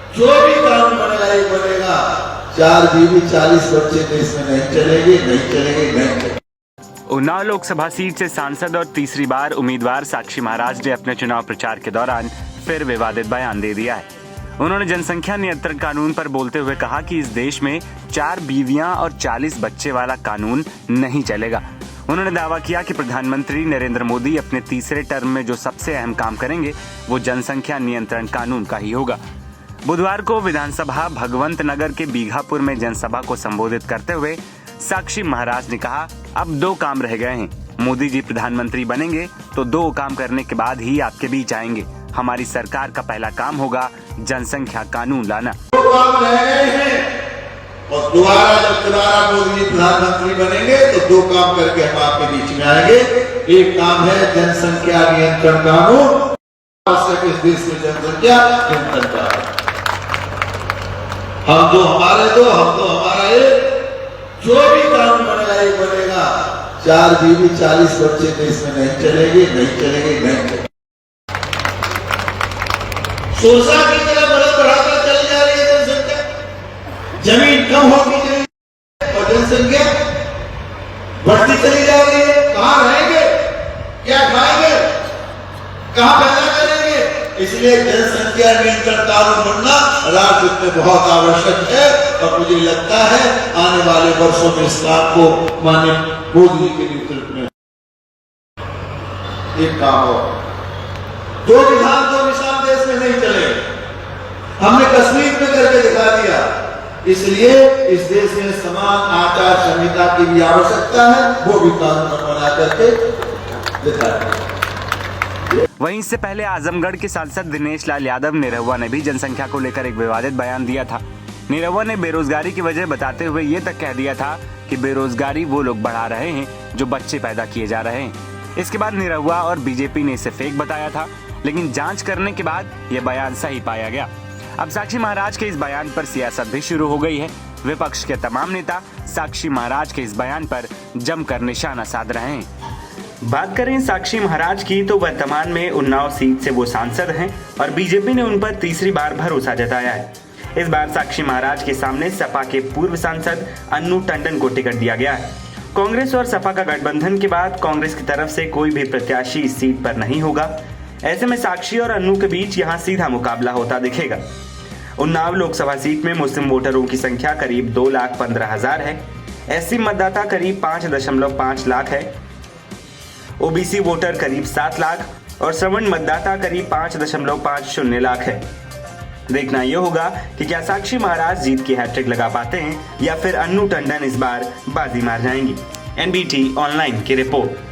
जो भी कानून बनेगा ये बनेगा, 4 बीवी 40 बच्चे देश में नहीं चलेंगे। उन्नाव लोकसभा सीट से सांसद और तीसरी बार उम्मीदवार साक्षी महाराज ने अपने चुनाव प्रचार के दौरान फिर विवादित बयान दे दिया है। उन्होंने जनसंख्या नियंत्रण कानून पर बोलते हुए कहा कि इस देश में 4 बीवियां और 40 बच्चे वाला कानून नहीं चलेगा। उन्होंने दावा किया कि प्रधानमंत्री नरेंद्र मोदी अपने तीसरे टर्म में जो सबसे अहम काम करेंगे वो जनसंख्या नियंत्रण कानून का ही होगा। बुधवार को विधानसभा भगवंत नगर के बीघापुर में जनसभा को संबोधित करते हुए साक्षी महाराज ने कहा, अब 2 काम रह गए हैं। मोदी जी प्रधानमंत्री बनेंगे तो 2 काम करने के बाद ही आपके बीच आएंगे। हमारी सरकार का पहला काम होगा जनसंख्या कानून लाना। 2 काम रह गए हैं और दोबारा मोदी जी प्रधानमंत्री बनेंगे तो 2 काम करके हम आपके बीच में आएंगे। एक काम है जनसंख्या नियंत्रण कानून, इस देश में जनसंख्या नियंत्रण कानून। हम दो हमारा एक, जो भी कानून बनेगा ये बनेगा, 4 बीवी 40 बच्चे देश में नहीं चलेंगे। सोसा की तरह बढ़ाकर चली जा रही है जनसंख्या, जमीन कम होती चली और जनसंख्या बढ़ती चली जा रही है। कहाँ रहेंगे, क्या खाएंगे, कहाँ पैदा करेंगे? इसलिए जनसंख्या नियंत्रण कानून बनना राष्ट्र में बहुत आवश्यक है और मुझे लगता है आने वाले वर्षों में इस काम को माननीय मोदी जी के नेतृत्व में एक काम हो। 2 विधान 2 निशान देश में नहीं चले, हमने कश्मीर में करके दिखा दिया। इसलिए इस देश में समान आचार संहिता की भी आवश्यकता है, वो भी कानून बना करके दिखा दिया। वहीं इससे पहले आजमगढ़ के सांसद दिनेश लाल यादव निरहुआ ने भी जनसंख्या को लेकर एक विवादित बयान दिया था। निरहुआ ने बेरोजगारी की वजह बताते हुए ये तक कह दिया था कि बेरोजगारी वो लोग बढ़ा रहे हैं जो बच्चे पैदा किए जा रहे हैं। इसके बाद निरहुआ और बीजेपी ने इसे फेक बताया था, लेकिन जांच करने के बाद यह बयान सही पाया गया। अब साक्षी महाराज के इस बयान पर सियासत भी शुरू हो गई है। विपक्ष के तमाम नेता साक्षी महाराज के इस बयान पर जमकर निशाना साध रहे हैं। बात करें साक्षी महाराज की तो वर्तमान में उन्नाव सीट से वो सांसद हैं और बीजेपी ने उन पर तीसरी बार भरोसा जताया है। इस बार साक्षी महाराज के सामने सपा के पूर्व सांसद अन्नू टंडन को टिकट दिया गया है। कांग्रेस और सपा का गठबंधन के बाद कांग्रेस की तरफ से कोई भी प्रत्याशी इस सीट पर नहीं होगा। ऐसे में साक्षी और अन्नू के बीच यहाँ सीधा मुकाबला होता दिखेगा। उन्नाव लोकसभा सीट में मुस्लिम वोटरों की संख्या करीब 2,15,000 है। एससी मतदाता करीब 5.5 लाख है। ओबीसी वोटर करीब 7 लाख और सवर्ण मतदाता करीब 5.50 लाख है। देखना यह होगा कि क्या साक्षी महाराज जीत की हैट्रिक लगा पाते हैं या फिर अन्नू टंडन इस बार बाजी मार जाएंगी। एनबीटी ऑनलाइन की रिपोर्ट।